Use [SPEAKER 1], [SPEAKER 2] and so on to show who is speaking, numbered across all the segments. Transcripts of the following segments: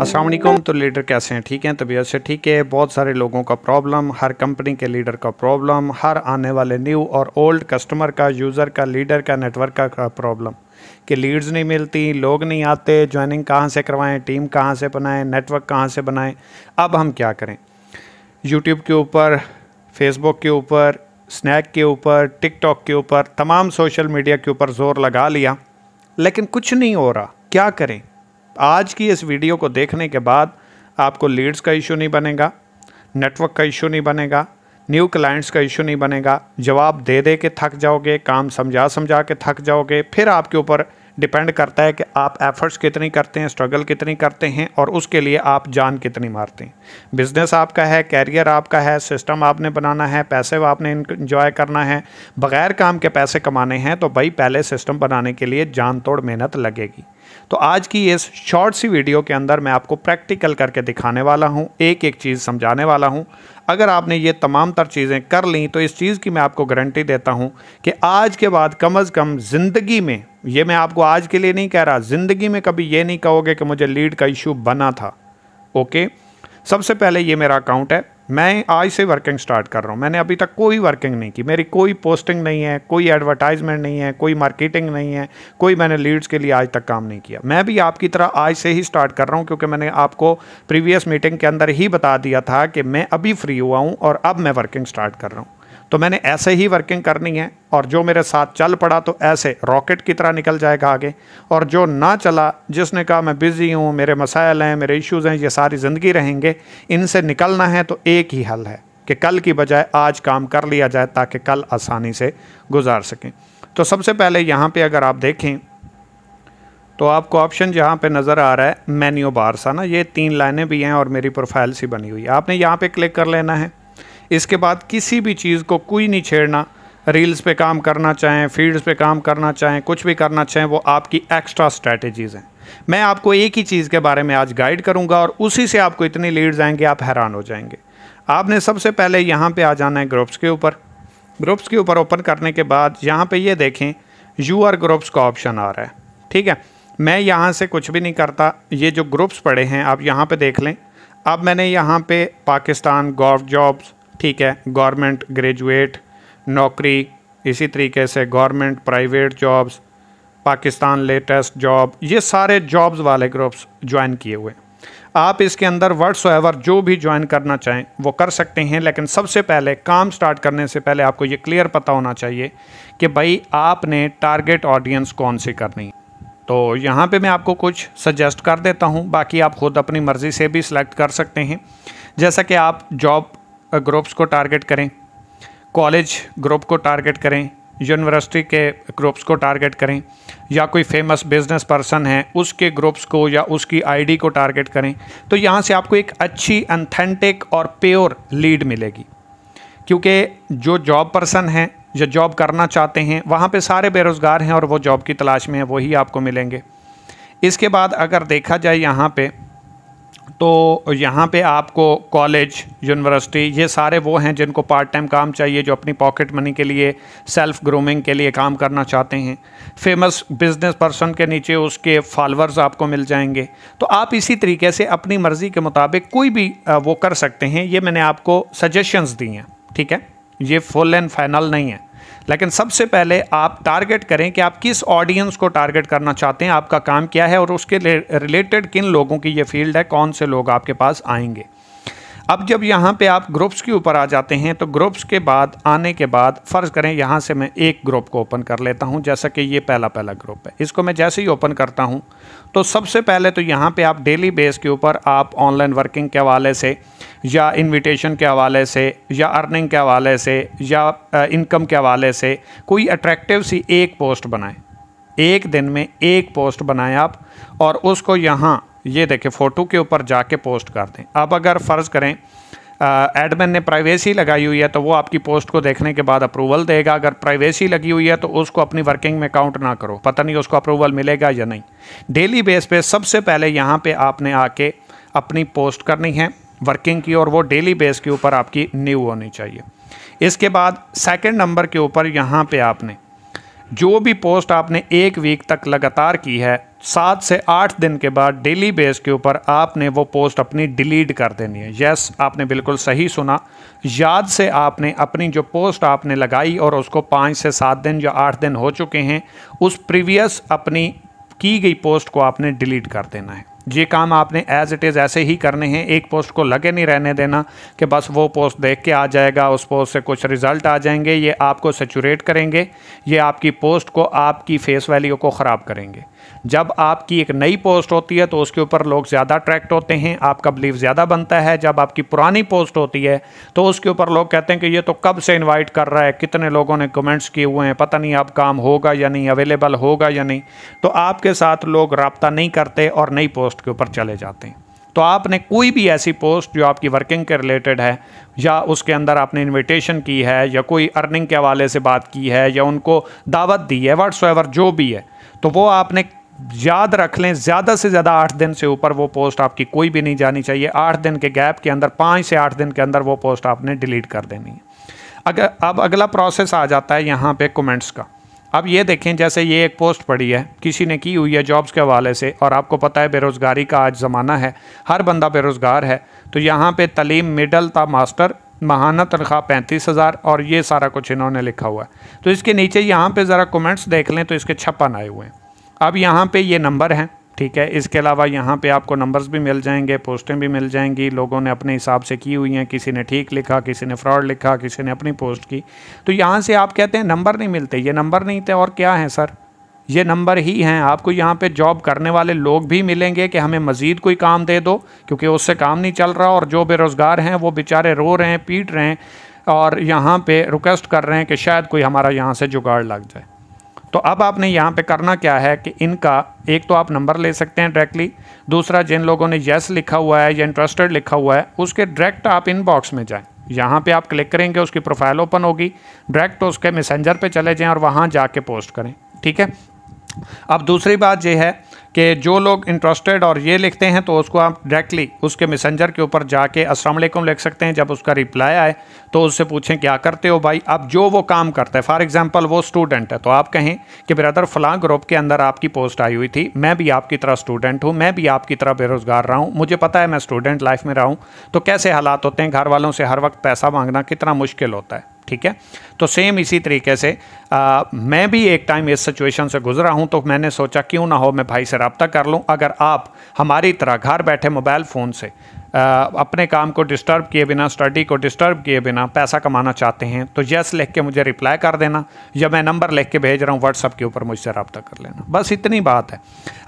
[SPEAKER 1] अस्सलाम वालेकुम। तो लीडर कैसे हैं? ठीक हैं, तबीयत से ठीक है। बहुत सारे लोगों का प्रॉब्लम, हर कंपनी के लीडर का प्रॉब्लम, हर आने वाले न्यू और ओल्ड कस्टमर का, यूज़र का, लीडर का, नेटवर्क का प्रॉब्लम कि लीड्स नहीं मिलती, लोग नहीं आते, ज्वाइनिंग कहाँ से करवाएं, टीम कहाँ से बनाएं, नेटवर्क कहाँ से बनाएं। अब हम क्या करें? यूट्यूब के ऊपर, फेसबुक के ऊपर, स्नैक के ऊपर, टिकटॉक के ऊपर, तमाम सोशल मीडिया के ऊपर ज़ोर लगा लिया, लेकिन कुछ नहीं हो रहा। क्या करें? आज की इस वीडियो को देखने के बाद आपको लीड्स का इशू नहीं बनेगा, नेटवर्क का इशू नहीं बनेगा, न्यू क्लाइंट्स का इशू नहीं बनेगा। जवाब दे दे के थक जाओगे, काम समझा समझा के थक जाओगे। फिर आपके ऊपर डिपेंड करता है कि आप एफर्ट्स कितनी करते हैं, स्ट्रगल कितनी करते हैं और उसके लिए आप जान कितनी मारते हैं। बिज़नेस आपका है, कैरियर आपका है, सिस्टम आपने बनाना है, पैसे आपने इंजॉय करना है, बग़ैर काम के पैसे कमाने हैं, तो भाई पहले सिस्टम बनाने के लिए जान तोड़ मेहनत लगेगी। तो आज की इस शॉर्ट सी वीडियो के अंदर मैं आपको प्रैक्टिकल करके दिखाने वाला हूँ, एक एक चीज़ समझाने वाला हूँ। अगर आपने ये तमाम तर चीज़ें कर लीं तो इस चीज़ की मैं आपको गारंटी देता हूँ कि आज के बाद कम अज़ कम ज़िंदगी में, ये मैं आपको आज के लिए नहीं कह रहा, ज़िंदगी में कभी ये नहीं कहोगे कि मुझे लीड का इशू बना था। ओके, सबसे पहले ये मेरा अकाउंट है, मैं आज से वर्किंग स्टार्ट कर रहा हूँ। मैंने अभी तक कोई वर्किंग नहीं की, मेरी कोई पोस्टिंग नहीं है, कोई एडवर्टाइजमेंट नहीं है, कोई मार्केटिंग नहीं है, कोई मैंने लीड्स के लिए आज तक काम नहीं किया। मैं भी आपकी तरह आज से ही स्टार्ट कर रहा हूँ, क्योंकि मैंने आपको प्रीवियस मीटिंग के अंदर ही बता दिया था कि मैं अभी फ्री हुआ हूँ और अब मैं वर्किंग स्टार्ट कर रहा हूँ। तो मैंने ऐसे ही वर्किंग करनी है, और जो मेरे साथ चल पड़ा तो ऐसे रॉकेट की तरह निकल जाएगा आगे, और जो ना चला, जिसने कहा मैं बिज़ी हूँ, मेरे मसाइल हैं, मेरे इश्यूज़ हैं, ये सारी ज़िंदगी रहेंगे, इनसे निकलना है तो एक ही हल है कि कल की बजाय आज काम कर लिया जाए ताकि कल आसानी से गुजार सकें। तो सबसे पहले यहाँ पे अगर आप देखें तो आपको ऑप्शन जहाँ पे नज़र आ रहा है मेन्यू बार सा ना, ये 3 लाइनें भी हैं और मेरी प्रोफाइल सी बनी हुई है। आपने यहाँ पे क्लिक कर लेना है। इसके बाद किसी भी चीज़ को कोई नहीं छेड़ना। रील्स पे काम करना चाहें, फीड्स पे काम करना चाहें, कुछ भी करना चाहें, वो आपकी एक्स्ट्रा स्ट्रैटेजीज़ हैं। मैं आपको एक ही चीज़ के बारे में आज गाइड करूंगा और उसी से आपको इतनी लीड्स आएंगे, आप हैरान हो जाएंगे। आपने सबसे पहले यहाँ पे आ जाना है ग्रुप्स के ऊपर। ग्रुप्स के ऊपर ओपन करने के बाद यहाँ पे ये देखें यूआर ग्रुप्स का ऑप्शन आ रहा है। ठीक है, मैं यहाँ से कुछ भी नहीं करता, ये जो ग्रुप्स पड़े हैं आप यहाँ पे देख लें। अब मैंने यहाँ पे पाकिस्तान गवर्नमेंट जॉब्स, ठीक है, गवर्नमेंट ग्रेजुएट नौकरी, इसी तरीके से government private jobs, Pakistan latest job, ये सारे जॉब्स वाले ग्रुप्स ज्वाइन किए हुए। आप इसके अंदर व्हाट्सएवर जो भी ज्वाइन करना चाहें वो कर सकते हैं, लेकिन सबसे पहले काम स्टार्ट करने से पहले आपको ये क्लियर पता होना चाहिए कि भाई आपने टारगेट ऑडियंस कौन सी करनी है। तो यहाँ पे मैं आपको कुछ सजेस्ट कर देता हूँ, बाकी आप खुद अपनी मर्ज़ी से भी सिलेक्ट कर सकते हैं। जैसा कि आप जॉब ग्रुप्स को टारगेट करें, कॉलेज ग्रुप को टारगेट करें, यूनिवर्सिटी के ग्रुप्स को टारगेट करें, या कोई फेमस बिजनेस पर्सन है उसके ग्रुप्स को या उसकी आईडी को टारगेट करें, तो यहाँ से आपको एक अच्छी ऑथेंटिक और प्योर लीड मिलेगी। क्योंकि जो जॉब पर्सन हैं या जॉब करना चाहते हैं, वहाँ पे सारे बेरोज़गार हैं और वो जॉब की तलाश में हैं, वही आपको मिलेंगे। इसके बाद अगर देखा जाए यहाँ पे, तो यहाँ पे आपको कॉलेज, यूनिवर्सिटी, ये सारे वो हैं जिनको पार्ट टाइम काम चाहिए, जो अपनी पॉकेट मनी के लिए, सेल्फ ग्रूमिंग के लिए काम करना चाहते हैं। फेमस बिजनेस पर्सन के नीचे उसके फॉलोअर्स आपको मिल जाएंगे। तो आप इसी तरीके से अपनी मर्ज़ी के मुताबिक कोई भी वो कर सकते हैं। ये मैंने आपको सजेशंस दी हैं, ठीक है, ये फुल एंड फाइनल नहीं है। लेकिन सबसे पहले आप टारगेट करें कि आप किस ऑडियंस को टारगेट करना चाहते हैं, आपका काम क्या है और उसके रिलेटेड किन लोगों की ये फील्ड है, कौन से लोग आपके पास आएंगे। अब जब यहाँ पे आप ग्रुप्स के ऊपर आ जाते हैं, तो ग्रुप्स के बाद आने के बाद फ़र्ज़ करें यहाँ से मैं एक ग्रुप को ओपन कर लेता हूँ, जैसा कि ये पहला ग्रुप है। इसको मैं जैसे ही ओपन करता हूँ तो सबसे पहले तो यहाँ पे आप डेली बेस के ऊपर आप ऑनलाइन वर्किंग के हवाले से, या इन्विटेशन के हवाले से, या अर्निंग के हवाले से, या इनकम के हवाले से कोई अट्रैक्टिव सी एक पोस्ट बनाएं। एक दिन में एक पोस्ट बनाएं आप, और उसको यहाँ ये देखें फ़ोटो के ऊपर जाके पोस्ट कर दें। अब अगर फ़र्ज़ करें एडमिन ने प्राइवेसी लगाई हुई है तो वो आपकी पोस्ट को देखने के बाद अप्रूवल देगा। अगर प्राइवेसी लगी हुई है तो उसको अपनी वर्किंग में काउंट ना करो, पता नहीं उसको अप्रूवल मिलेगा या नहीं। डेली बेस पे सबसे पहले यहाँ पे आपने आके अपनी पोस्ट करनी है वर्किंग की, और वो डेली बेस के ऊपर आपकी न्यू होनी चाहिए। इसके बाद सेकंड नंबर के ऊपर यहाँ पे आपने जो भी पोस्ट आपने 1 वीक तक लगातार की है, 7 से 8 दिन के बाद डेली बेस के ऊपर आपने वो पोस्ट अपनी डिलीट कर देनी है। यस, आपने बिल्कुल सही सुना। याद से आपने अपनी जो पोस्ट आपने लगाई और उसको 5 से 7 दिन या 8 दिन हो चुके हैं, उस प्रीवियस अपनी की गई पोस्ट को आपने डिलीट कर देना है। ये काम आपने एज इट इज़ ऐसे ही करने हैं। एक पोस्ट को लगे नहीं रहने देना कि बस वो पोस्ट देख के आ जाएगा, उस पोस्ट से कुछ रिज़ल्ट आ जाएंगे। ये आपको सैचुरेट करेंगे, ये आपकी पोस्ट को, आपकी फेस वैल्यू को ख़राब करेंगे। जब आपकी एक नई पोस्ट होती है तो उसके ऊपर लोग ज़्यादा अट्रैक्ट होते हैं, आपका बिलीव ज़्यादा बनता है। जब आपकी पुरानी पोस्ट होती है तो उसके ऊपर लोग कहते हैं कि ये तो कब से इनवाइट कर रहा है, कितने लोगों ने कमेंट्स किए हुए हैं, पता नहीं अब काम होगा या नहीं, अवेलेबल होगा या नहीं। तो आपके साथ लोग रब्ता नहीं करते और नई पोस्ट के ऊपर चले जाते हैं। तो आपने कोई भी ऐसी पोस्ट जो आपकी वर्किंग के रिलेटेड है, या उसके अंदर आपने इनविटेशन की है, या कोई अर्निंग के हवाले से बात की है, या उनको दावत दी है, व्हाट्सएवर जो भी है, तो वो आपने याद रख लें, ज़्यादा से ज़्यादा 8 दिन से ऊपर वो पोस्ट आपकी कोई भी नहीं जानी चाहिए। 8 दिन के गैप के अंदर, 5 से 8 दिन के अंदर वो पोस्ट आपने डिलीट कर देनी है। अब अगला प्रोसेस आ जाता है यहाँ पे कमेंट्स का। अब ये देखें, जैसे ये एक पोस्ट पड़ी है, किसी ने की हुई है जॉब्स के हवाले से, और आपको पता है बेरोज़गारी का आज ज़माना है, हर बंदा बेरोज़गार है। तो यहाँ पे तलीम मिडल था मास्टर, माहाना तनख्वाह 35,000, और ये सारा कुछ इन्होंने लिखा हुआ है। तो इसके नीचे यहाँ पे ज़रा कमेंट्स देख लें तो इसके 56 आए हुए हैं। अब यहाँ पे ये नंबर हैं, ठीक है। इसके अलावा यहाँ पे आपको नंबर्स भी मिल जाएंगे, पोस्टें भी मिल जाएंगी, लोगों ने अपने हिसाब से की हुई हैं, किसी ने ठीक लिखा, किसी ने फ्रॉड लिखा, किसी ने अपनी पोस्ट की। तो यहाँ से आप कहते हैं नंबर नहीं मिलते, ये नंबर नहीं थे और क्या हैं सर, ये नंबर ही हैं। आपको यहाँ पे जॉब करने वाले लोग भी मिलेंगे कि हमें मज़ीद कोई काम दे दो, क्योंकि उससे काम नहीं चल रहा, और जो बेरोज़गार हैं वो बेचारे रो रहे हैं, पीट रहे हैं, और यहाँ पे रिक्वेस्ट कर रहे हैं कि शायद कोई हमारा यहाँ से जुगाड़ लग जाए। तो अब आपने यहाँ पे करना क्या है कि इनका एक तो आप नंबर ले सकते हैं डायरेक्टली, दूसरा जिन लोगों ने येस लिखा हुआ है या इंटरेस्टेड लिखा हुआ है उसके डायरेक्ट आप इनबॉक्स में जाएं। यहाँ पे आप क्लिक करेंगे, उसकी प्रोफाइल ओपन होगी, डायरेक्ट उसके मैसेंजर पे चले जाएं और वहाँ जाके पोस्ट करें, ठीक है। अब दूसरी बात यह है कि जो लोग इंटरेस्टेड और ये लिखते हैं तो उसको आप डायरेक्टली उसके मैसेंजर के ऊपर जाके अस्सलाम वालेकुम लिख सकते हैं। जब उसका रिप्लाई आए तो उससे पूछें क्या करते हो भाई। अब जो वो काम करता है, फॉर एग्जांपल वो स्टूडेंट है, तो आप कहें कि ब्रदर फलां ग्रुप के अंदर आपकी पोस्ट आई हुई थी, मैं भी आपकी तरह स्टूडेंट हूँ, मैं भी आपकी तरह बेरोज़गार रहा हूँ, मुझे पता है मैं स्टूडेंट लाइफ में रहा हूँ, तो कैसे हालात होते हैं, घर वालों से हर वक्त पैसा मांगना कितना मुश्किल होता है, ठीक है। तो सेम इसी तरीके से मैं भी एक टाइम इस सिचुएशन से गुजरा हूं, तो मैंने सोचा क्यों ना हो मैं भाई से रब्ता कर लूं। अगर आप हमारी तरह घर बैठे मोबाइल फ़ोन से अपने काम को डिस्टर्ब किए बिना, स्टडी को डिस्टर्ब किए बिना पैसा कमाना चाहते हैं तो यस लिख के मुझे रिप्लाई कर देना, या मैं नंबर लिख के भेज रहा हूँ व्हाट्सअप के ऊपर, मुझसे रब्ता कर लेना, बस इतनी बात है।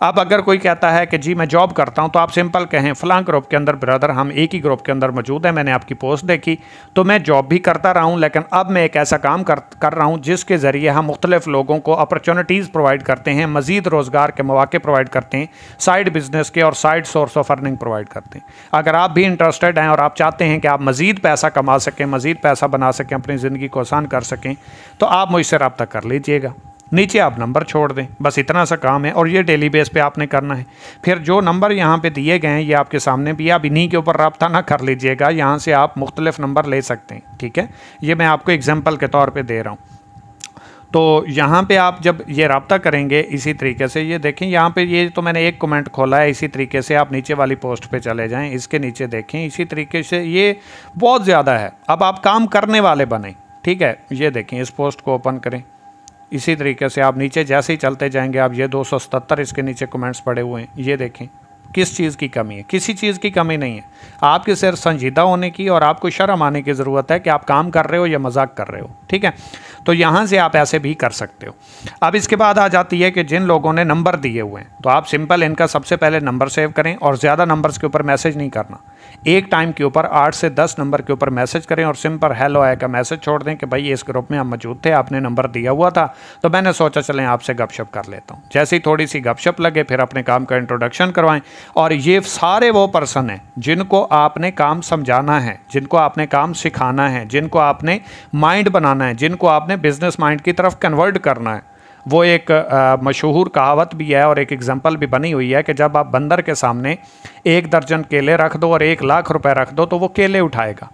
[SPEAKER 1] अब अगर कोई कहता है कि जी मैं जॉब करता हूँ, तो आप सिंपल कहें फलां ग्रुप के अंदर ब्रदर हम एक ही ग्रुप के अंदर मौजूद है, मैंने आपकी पोस्ट देखी तो मैं जॉब भी करता रहा हूँ, लेकिन अब मैं एक ऐसा काम कर रहा हूँ जिसके ज़रिए हम मुख्तलिफ लोगों को अपॉर्चुनिटीज़ प्रोवाइड करते हैं, मज़ीद रोज़गार के मौके प्रोवाइड करते हैं, साइड बिजनेस के और side source of earning provide करते हैं। अगर आप भी इंटरेस्टेड हैं और आप चाहते हैं कि आप मज़ीद पैसा कमा सकें, मज़ीद पैसा बना सकें, अपनी ज़िंदगी को आसान कर सकें, तो आप मुझसे रब्ता कर लीजिएगा। नीचे आप नंबर छोड़ दें, बस इतना सा काम है, और ये डेली बेस पे आपने करना है। फिर जो नंबर यहाँ पे दिए गए हैं ये आपके सामने भी, आप इन्हीं के ऊपर रब्ता ना कर लीजिएगा, यहाँ से आप मुख्तलिफ नंबर ले सकते हैं, ठीक है। ये मैं आपको एग्जाम्पल के तौर पे दे रहा हूँ। तो यहाँ पे आप जब ये रब्ता करेंगे इसी तरीके से, ये देखें यहाँ पे, ये तो मैंने एक कमेंट खोला है, इसी तरीके से आप नीचे वाली पोस्ट पे चले जाएं, इसके नीचे देखें, इसी तरीके से ये बहुत ज़्यादा है। अब आप काम करने वाले बने, ठीक है। ये देखें, इस पोस्ट को ओपन करें, इसी तरीके से आप नीचे जैसे ही चलते जाएंगे, आप ये 277 इसके नीचे कमेंट्स पड़े हुए हैं, ये देखें किस चीज़ की कमी है, किसी चीज़ की कमी नहीं है। आपके सिर्फ संजीदा होने की और आपको शर्म आने की ज़रूरत है कि आप काम कर रहे हो या मजाक कर रहे हो, ठीक है। तो यहाँ से आप ऐसे भी कर सकते हो। अब इसके बाद आ जाती है कि जिन लोगों ने नंबर दिए हुए हैं, तो आप सिंपल इनका सबसे पहले नंबर सेव करें, और ज़्यादा नंबर्स के ऊपर मैसेज नहीं करना, एक टाइम के ऊपर 8 से 10 नंबर के ऊपर मैसेज करें, और सिंपल हेलो आय का मैसेज छोड़ दें कि भाई इस ग्रुप में आप मौजूद थे, आपने नंबर दिया हुआ था, तो मैंने सोचा चलें आपसे गपशप कर लेता हूँ। जैसे ही थोड़ी सी गपशप लगे, फिर अपने काम का इंट्रोडक्शन करवाएं। और ये सारे वो पर्सन हैं जिनको आपने काम समझाना है, जिनको आपने काम सिखाना है, जिनको आपने माइंड बनाना है, जिनको आपने बिजनेस माइंड की तरफ कन्वर्ट करना है। वो एक मशहूर कहावत भी है और एक एग्जांपल भी बनी हुई है कि जब आप बंदर के सामने 1 दर्जन केले रख दो और 1 लाख रुपए रख दो, तो वो केले उठाएगा,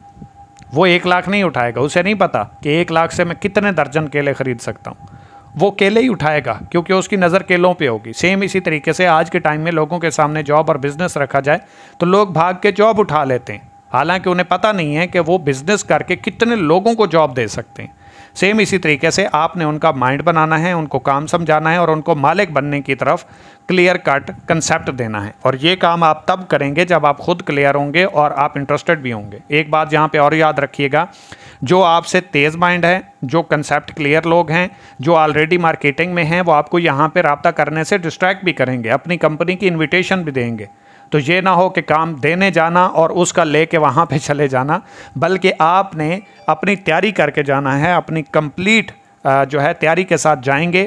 [SPEAKER 1] वो 1 लाख नहीं उठाएगा। उसे नहीं पता कि 1 लाख से मैं कितने दर्जन केले ख़रीद सकता हूँ। वो केले ही उठाएगा क्योंकि उसकी नज़र केलों पे होगी। सेम इसी तरीके से आज के टाइम में लोगों के सामने जॉब और बिजनेस रखा जाए तो लोग भाग के जॉब उठा लेते हैं, हालांकि उन्हें पता नहीं है कि वो बिजनेस करके कितने लोगों को जॉब दे सकते हैं। सेम इसी तरीके से आपने उनका माइंड बनाना है, उनको काम समझाना है और उनको मालिक बनने की तरफ क्लियर कट कंसेप्ट देना है। और ये काम आप तब करेंगे जब आप खुद क्लियर होंगे और आप इंटरेस्टेड भी होंगे। एक बात यहाँ पे और याद रखिएगा, जो आपसे तेज़ माइंड है, जो कंसेप्ट क्लियर लोग हैं, जो ऑलरेडी मार्केटिंग में हैं, वो आपको यहाँ पे रब्ता करने से डिस्ट्रैक्ट भी करेंगे, अपनी कंपनी की इन्विटेशन भी देंगे। तो ये ना हो कि काम देने जाना और उसका लेके वहाँ पे चले जाना, बल्कि आपने अपनी तैयारी करके जाना है, अपनी कंप्लीट जो है तैयारी के साथ जाएंगे,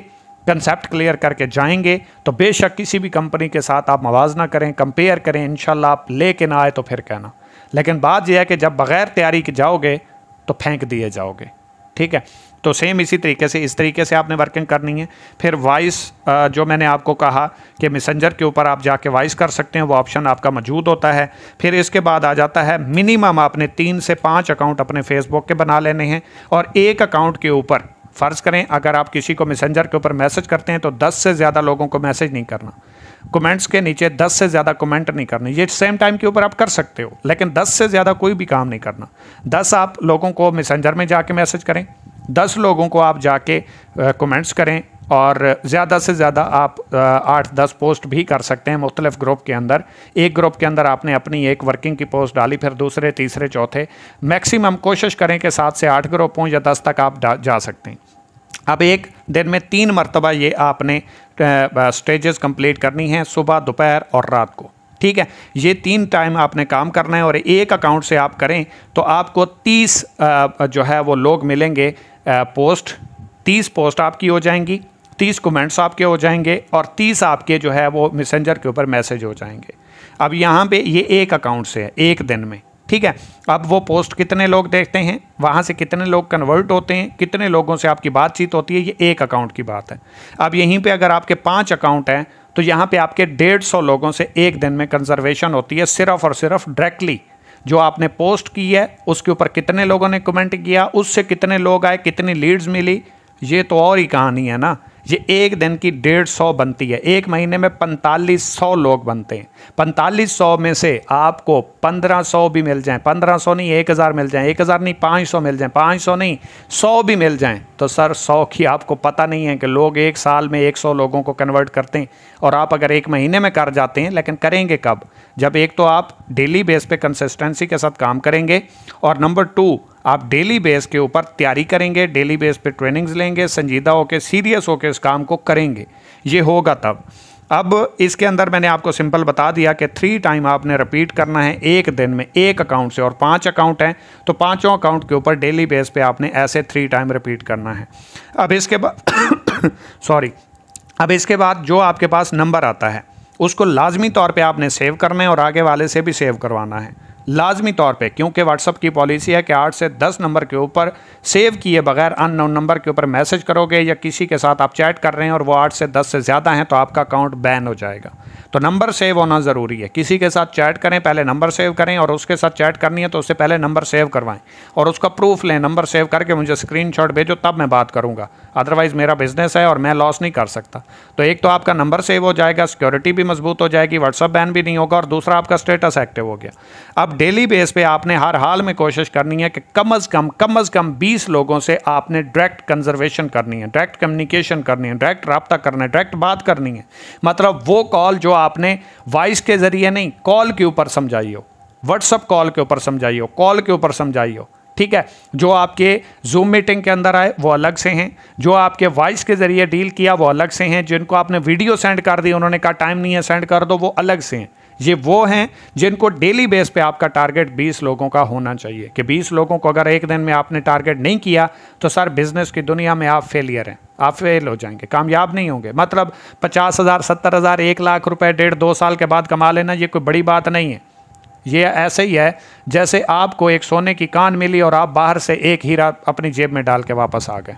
[SPEAKER 1] कंसेप्ट क्लियर करके जाएंगे तो बेशक किसी भी कंपनी के साथ आप मवाजना करें, कंपेयर करें, इंशाल्लाह आप लेके ना आए तो फिर कहना। लेकिन बात यह है कि जब बग़ैर तैयारी के जाओगे तो फेंक दिए जाओगे। ठीक है, तो सेम इसी तरीके से इस तरीके से आपने वर्किंग करनी है। फिर वॉइस जो मैंने आपको कहा कि मैसेंजर के ऊपर आप जाके वॉइस कर सकते हैं, वो ऑप्शन आपका मौजूद होता है। फिर इसके बाद आ जाता है मिनिमम आपने 3 से 5 अकाउंट अपने फेसबुक के बना लेने हैं और एक अकाउंट के ऊपर फ़र्ज़ करें अगर आप किसी को मैसेंजर के ऊपर मैसेज करते हैं तो 10 से ज़्यादा लोगों को मैसेज नहीं करना, कमेंट्स के नीचे 10 से ज़्यादा कमेंट नहीं करने। ये सेम टाइम के ऊपर आप कर सकते हो, लेकिन 10 से ज़्यादा कोई भी काम नहीं करना। 10 आप लोगों को मैसेंजर में जाके मैसेज करें, 10 लोगों को आप जाके कमेंट्स करें और ज़्यादा से ज़्यादा आप 8-10 पोस्ट भी कर सकते हैं मुख्तलिफ ग्रुप के अंदर। एक ग्रुप के अंदर आपने अपनी एक वर्किंग की पोस्ट डाली, फिर दूसरे, तीसरे, चौथे, मैक्सिमम कोशिश करें कि 7 से 8 ग्रुप हों या 10 तक आप जा सकते हैं। अब एक दिन में 3 मरतबा ये आपने स्टेजेस कंप्लीट करनी है, सुबह, दोपहर और रात को। ठीक है, ये 3 टाइम आपने काम करना है और एक अकाउंट से आप करें तो आपको 30 जो है वो लोग मिलेंगे पोस्ट, 30 पोस्ट आपकी हो जाएंगी, 30 कमेंट्स आपके हो जाएंगे और 30 आपके जो है वो मैसेंजर के ऊपर मैसेज हो जाएंगे। अब यहाँ पे ये एक अकाउंट से है, एक दिन में। ठीक है, अब वो पोस्ट कितने लोग देखते हैं, वहाँ से कितने लोग कन्वर्ट होते हैं, कितने लोगों से आपकी बातचीत होती है, ये एक अकाउंट की बात है। अब यहीं पे अगर आपके 5 अकाउंट हैं तो यहाँ पे आपके 150 लोगों से एक दिन में कंजर्वेशन होती है, सिर्फ और सिर्फ डायरेक्टली जो आपने पोस्ट की है उसके ऊपर कितने लोगों ने कमेंट किया, उससे कितने लोग आए, कितनी लीड्स मिली। ये तो और ही कहानी है ना। ये एक दिन की 150 बनती है, एक महीने में 4500 लोग बनते हैं। 4500 में से आपको 1500 भी मिल जाएं, 1500 नहीं 1000 मिल जाएं, 1000 नहीं 500 मिल जाएं, 500 नहीं 100 भी मिल जाएं, तो सर 100 की आपको पता नहीं है कि लोग एक साल में 100 लोगों को कन्वर्ट करते हैं और आप अगर एक महीने में कर जाते हैं। लेकिन करेंगे कब? जब एक तो आप डेली बेस पे कंसिस्टेंसी के साथ काम करेंगे और नंबर 2 आप डेली बेस के ऊपर तैयारी करेंगे, डेली बेस पे ट्रेनिंग्स लेंगे, संजीदा होकर सीरियस होकर इस काम को करेंगे, ये होगा तब। अब इसके अंदर मैंने आपको सिंपल बता दिया कि 3 टाइम आपने रिपीट करना है एक दिन में एक अकाउंट से, और 5 अकाउंट हैं तो 5 अकाउंट के ऊपर डेली बेस पे आपने ऐसे 3 टाइम रिपीट करना है। अब इसके बाद अब इसके बाद जो आपके पास नंबर आता है उसको लाजमी तौर पे आपने सेव करना है और आगे वाले से भी सेव करवाना है लाजमी तौर पे, क्योंकि व्हाट्सअप की पॉलिसी है कि 8 से 10 नंबर के ऊपर सेव किए बगैर अननोन नंबर के ऊपर मैसेज करोगे या किसी के साथ आप चैट कर रहे हैं और वो 8 से 10 से ज़्यादा हैं तो आपका अकाउंट बैन हो जाएगा। तो नंबर सेव होना ज़रूरी है। किसी के साथ चैट करें पहले नंबर सेव करें, और उसके साथ चैट करनी है तो उससे पहले नंबर सेव करवाएं और उसका प्रूफ लें, नंबर सेव करके मुझे स्क्रीनशॉट भेजो तब मैं बात करूँगा, अदरवाइज़ मेरा बिजनेस है और मैं लॉस नहीं कर सकता। तो एक तो आपका नंबर सेव हो जाएगा, सिक्योरिटी भी मजबूत हो जाएगी, व्हाट्सअप बैन भी नहीं होगा, और दूसरा आपका स्टेटस एक्टिव हो गया। अब डेली बेस पे आपने हर हाल में कोशिश करनी है कि कम अज़ कम 20 लोगों से आपने डायरेक्ट कंजर्वेशन करनी है, डायरेक्ट कम्युनिकेशन करनी है, डायरेक्ट रब्ता करना है, डायरेक्ट बात करनी है। मतलब वो कॉल जो आपने वॉइस के ज़रिए नहीं, कॉल के ऊपर समझाई हो, व्हाट्सअप कॉल के ऊपर समझाई हो, कॉल के ऊपर समझाई हो। ठीक है, जो आपके जूम मीटिंग के अंदर आए वो अलग से हैं, जो आपके वॉइस के ज़रिए डील किया वो अलग से हैं, जिनको आपने वीडियो सेंड कर दी उन्होंने कहा टाइम नहीं है सेंड कर दो, वो अलग से हैं। ये वो हैं जिनको डेली बेस पे आपका टारगेट 20 लोगों का होना चाहिए कि 20 लोगों को अगर एक दिन में आपने टारगेट नहीं किया तो सर बिज़नेस की दुनिया में आप फेलियर हैं, आप फेल हो जाएंगे, कामयाब नहीं होंगे। मतलब 50,000, 70,000, 1 लाख रुपए 1.5-2 साल के बाद कमा लेना ये कोई बड़ी बात नहीं है। ये ऐसे ही है जैसे आपको एक सोने की कान मिली और आप बाहर से एक हीरा अपनी जेब में डाल के वापस आ गए।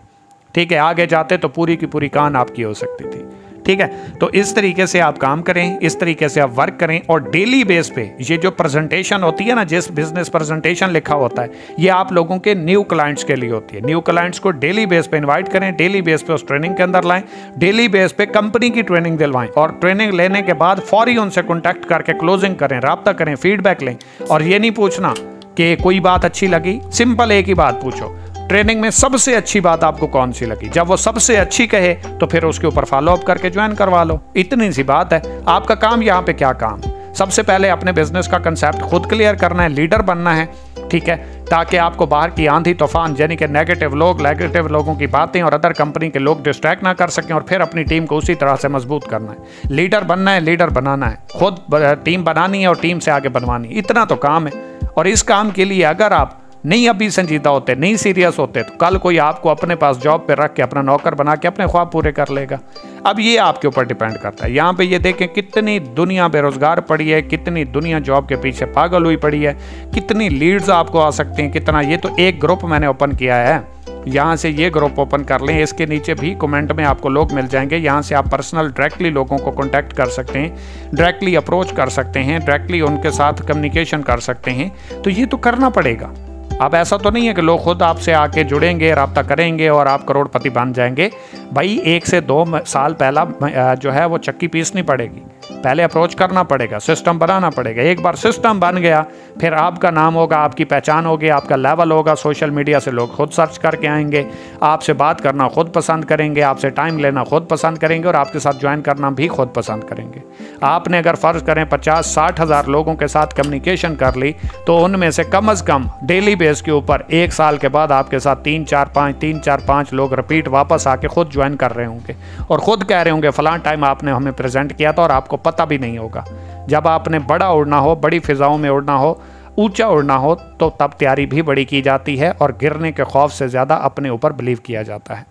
[SPEAKER 1] ठीक है, आगे जाते तो पूरी की पूरी कान आपकी हो सकती थी। ठीक है। तो इस तरीके से आप काम करें, इस तरीके से आप वर्क करें और डेली बेस पे ये जो प्रेजेंटेशन होती है ना, जिस बिजनेस प्रेजेंटेशन लिखा होता है, ये आप लोगों के न्यू क्लाइंट्स के लिए होती है। न्यू क्लाइंट्स को डेली बेस पे इनवाइट करें, डेली बेस पे उस ट्रेनिंग के अंदर लाएं, डेली बेस पे कंपनी की ट्रेनिंग दिलवाएं और ट्रेनिंग लेने के बाद फौरी उनसे कॉन्टैक्ट करके क्लोजिंग करें, राब्ता करें, फीडबैक लें। और ये नहीं पूछना कि कोई बात अच्छी लगी, सिंपल एक ही बात पूछो, ट्रेनिंग में सबसे अच्छी बात आपको कौन सी लगी। जब वो सबसे अच्छी कहे तो फिर उसके ऊपर फॉलो अप करके ज्वाइन करवा लो। इतनी सी बात है। आपका काम यहाँ पे क्या काम, सबसे पहले अपने बिजनेस का कंसेप्ट खुद क्लियर करना है, लीडर बनना है, ठीक है, ताकि आपको बाहर की आंधी तूफान यानी कि नेगेटिव लोगों की बातें और अदर कंपनी के लोग डिस्ट्रैक्ट ना कर सकें, और फिर अपनी टीम को उसी तरह से मजबूत करना है। लीडर बनना है, लीडर बनाना है, खुद टीम बनानी है और टीम से आगे बनवानी है। इतना तो काम है। और इस काम के लिए अगर आप नहीं अभी संजीदा होते, नहीं सीरियस होते, तो कल कोई आपको अपने पास जॉब पे रख के अपना नौकर बना के अपने ख्वाब पूरे कर लेगा। अब ये आपके ऊपर डिपेंड करता है। यहाँ पे ये देखें कितनी दुनिया बेरोजगार पड़ी है, कितनी दुनिया जॉब के पीछे पागल हुई पड़ी है, कितनी लीड्स आपको आ सकती हैं, कितना। ये तो एक ग्रुप मैंने ओपन किया है, यहाँ से ये ग्रुप ओपन कर लें, इसके नीचे भी कमेंट में आपको लोग मिल जाएंगे। यहाँ से आप पर्सनल डायरेक्टली लोगों को कांटेक्ट कर सकते हैं, डायरेक्टली अप्रोच कर सकते हैं, डायरेक्टली उनके साथ कम्युनिकेशन कर सकते हैं। तो ये तो करना पड़ेगा। अब ऐसा तो नहीं है कि लोग खुद आपसे आके जुड़ेंगे, रब्ता करेंगे और आप करोड़पति बन जाएंगे। भाई 1 से 2 साल पहला जो है वो चक्की पीसनी पड़ेगी, पहले अप्रोच करना पड़ेगा, सिस्टम बनाना पड़ेगा। एक बार सिस्टम बन गया फिर आपका नाम होगा, आपकी पहचान होगी, आपका लेवल होगा। सोशल मीडिया से लोग खुद सर्च करके आएंगे, आपसे बात करना खुद पसंद करेंगे, आपसे टाइम लेना खुद पसंद करेंगे और आपके साथ ज्वाइन करना भी खुद पसंद करेंगे। आपने अगर फ़र्ज़ करें 50-60 हज़ार लोगों के साथ कम्युनिकेशन कर ली, तो उनमें से कम डेली बेस के ऊपर 1 साल के बाद आपके साथ 3-4-5 लोग रिपीट वापस आके खुद ज्वाइन कर रहे होंगे और ख़ुद कह रहे होंगे फलां टाइम आपने हमें प्रेजेंट किया था और आपको पता भी नहीं होगा। जब आपने बड़ा उड़ना हो, बड़ी फिजाओं में उड़ना हो, ऊंचा उड़ना हो, तो तब तैयारी भी बड़ी की जाती है और गिरने के खौफ से ज़्यादा अपने ऊपर बिलीव किया जाता है।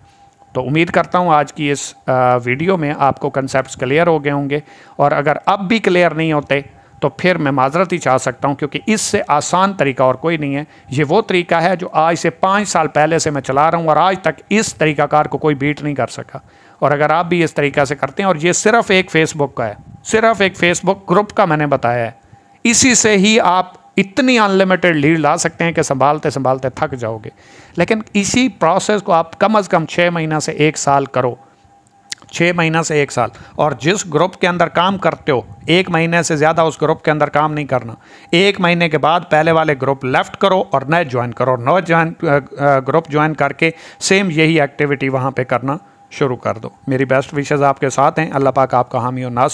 [SPEAKER 1] तो उम्मीद करता हूँ आज की इस वीडियो में आपको कंसेप्ट्स क्लियर हो गए होंगे, और अगर अब भी क्लियर नहीं होते तो फिर मैं माजरत ही चाह सकता हूँ, क्योंकि इससे आसान तरीका और कोई नहीं है। ये वो तरीका है जो आज से 5 साल पहले से मैं चला रहा हूँ और आज तक इस तरीकाकार को कोई बीट नहीं कर सका। और अगर आप भी इस तरीक़ा से करते हैं, और ये सिर्फ एक फेसबुक का है, सिर्फ एक फेसबुक ग्रुप का मैंने बताया है, इसी से ही आप इतनी अनलिमिटेड लीड ला सकते हैं कि संभालते संभालते थक जाओगे। लेकिन इसी प्रोसेस को आप कम से कम 6 महीना से 1 साल करो, 6 महीना से 1 साल। और जिस ग्रुप के अंदर काम करते हो 1 महीने से ज़्यादा उस ग्रुप के अंदर काम नहीं करना। 1 महीने के बाद पहले वाले ग्रुप लेफ्ट करो और नए ज्वाइन करो, ग्रुप ज्वाइन करके सेम यही एक्टिविटी वहाँ पे करना शुरू कर दो। मेरी बेस्ट विशेज़ आपके साथ हैं। अल्लाह पाक आपका हामी और नासिर